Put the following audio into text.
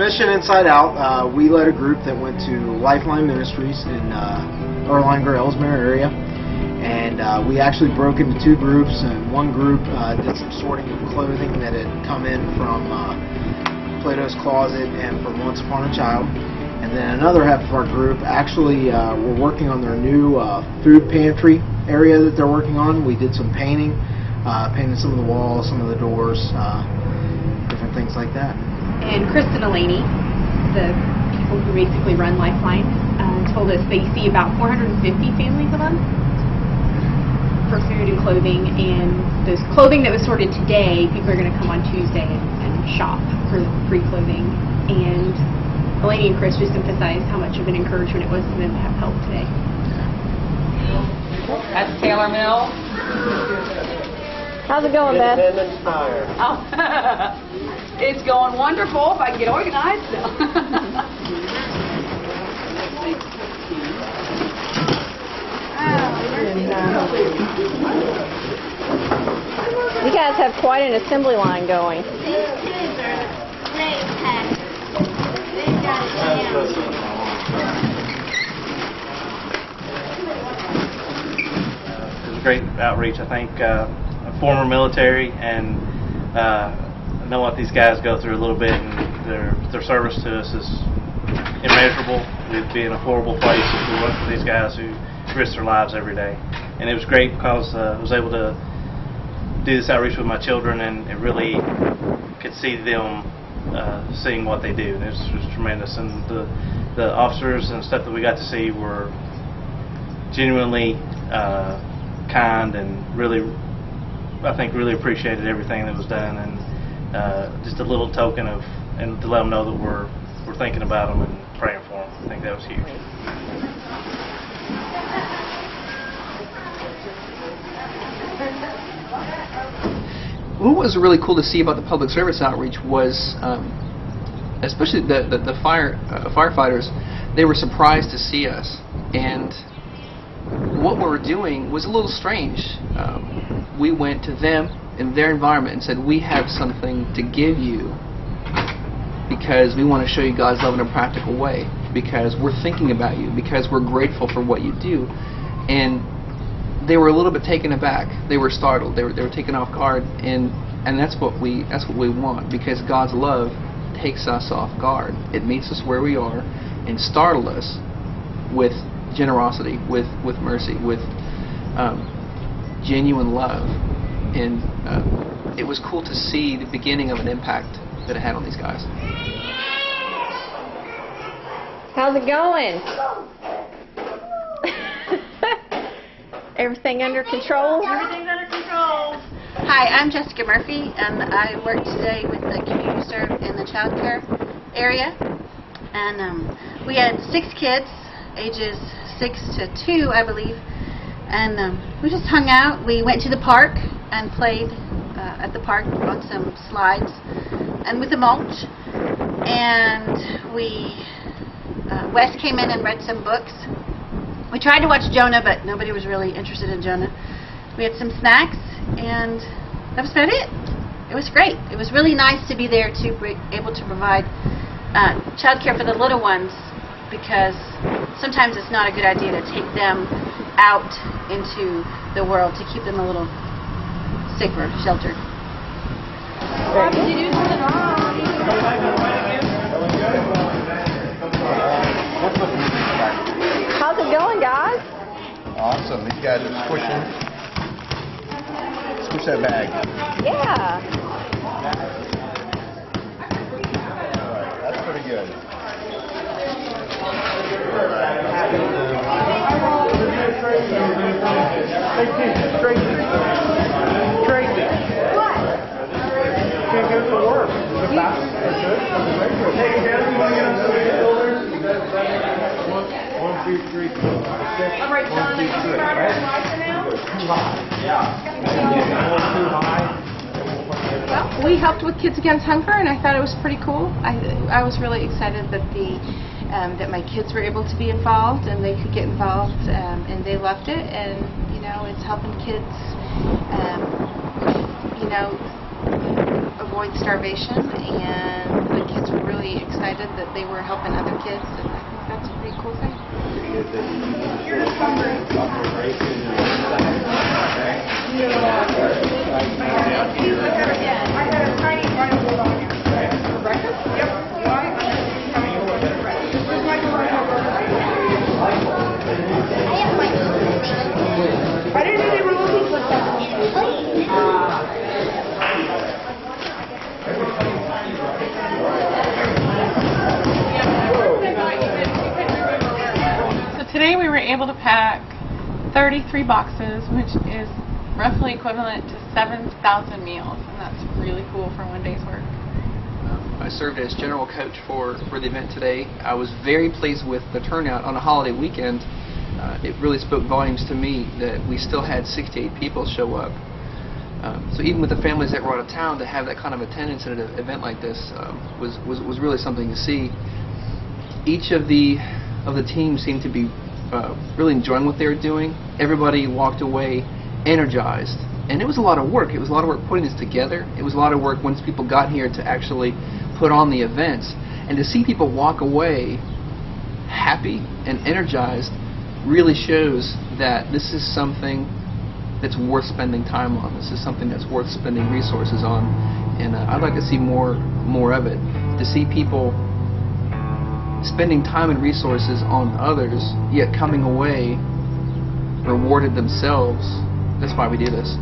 Mission Inside Out, we led a group that went to Lifeline Ministries in Erlanger, Ellesmere area. And we actually broke into two groups, and one group did some sorting of clothing that had come in from Plato's Closet and from Once Upon a Child. And then another half of our group actually were working on their new food pantry area that they're working on. We did some painting, painted some of the walls, some of the doors, different things like that. And Chris and Elaney, the people who basically run Lifeline, told us they see about 450 families a month for food and clothing, and this clothing that was sorted today, people are going to come on Tuesday and shop for free clothing. And Elaney and Chris just emphasized how much of an encouragement it was to them to have help today. That's Taylor Mill. How's it going, Beth? Oh, it's going wonderful if I can get organized. You guys have quite an assembly line going. These kids are great pets. They've got it down. It was a great outreach, I think. A former military, and I know what these guys go through a little bit, and their service to us is immeasurable. We'd be in a horrible place if we weren't for these guys who risk their lives every day. And it was great because I was able to do this outreach with my children, and it really could see them seeing what they do. And it was tremendous. And the officers and stuff that we got to see were genuinely kind, and really, I think, really appreciated everything that was done, and just a little token of, and to let them know that we're thinking about them and praying for them. I think that was huge. What was really cool to see about the public service outreach was, especially the firefighters, they were surprised to see us, and what we were doing was a little strange. We went to them in their environment and said, we have something to give you because we want to show you God's love in a practical way, because we're thinking about you, because we're grateful for what you do. And they were a little bit taken aback. They were startled. They were taken off guard, and that's what we want, because God's love takes us off guard. It meets us where we are and startled us with generosity, with mercy, with genuine love. And it was cool to see the beginning of an impact that it had on these guys. How's it going? Everything under control? Everything's under control. Hi, I'm Jessica Murphy, and I work today with the community serve in the child care area. And we had 6 kids, ages 6 to 2, I believe. And we just hung out. We went to the park and played at the park on some slides and with the mulch. And Wes came in and read some books. We tried to watch Jonah, but nobody was really interested in Jonah. We had some snacks, and that was about it. It was great. It was really nice to be there to be able to provide child care for the little ones, because sometimes it's not a good idea to take them out into the world to keep them a little safer, sheltered. What did you do for the dog? How's it going, guys? Awesome. These guys are squishing. Squish that bag. Yeah. All right, that's pretty good. Tracy. What? Can't get it to work. The back is good. Hey, Kevin, you want to get up to the shoulders? 1, 2, 3, 4, 5, 6. All right, John, they can start our slicer now? Too high. Yeah. Too high. Well, we helped with Kids Against Hunger, and I thought it was pretty cool. I was really excited that that my kids were able to be involved, and they could get involved, and they loved it. And it's helping kids, avoid starvation, and the kids were really excited that they were helping other kids, and I think that's a pretty cool thing. I didn't know they were looking for something. So today we were able to pack 33 boxes, which is roughly equivalent to 7,000 meals, and that's really cool for one day's work. I served as general coach for the event today. I was very pleased with the turnout on a holiday weekend. It really spoke volumes to me that we still had 68 people show up. So even with the families that were out of town, to have that kind of attendance at an event like this was really something to see. Each of the teams seemed to be really enjoying what they were doing. Everybody walked away energized, and it was a lot of work. It was a lot of work putting this together. It was a lot of work once people got here to actually put on the events, and to see people walk away happy and energized really shows that this is something that's worth spending time on. This is something that's worth spending resources on, and I'd like to see more of it. To see people spending time and resources on others, yet coming away rewarded themselves. That's why we do this.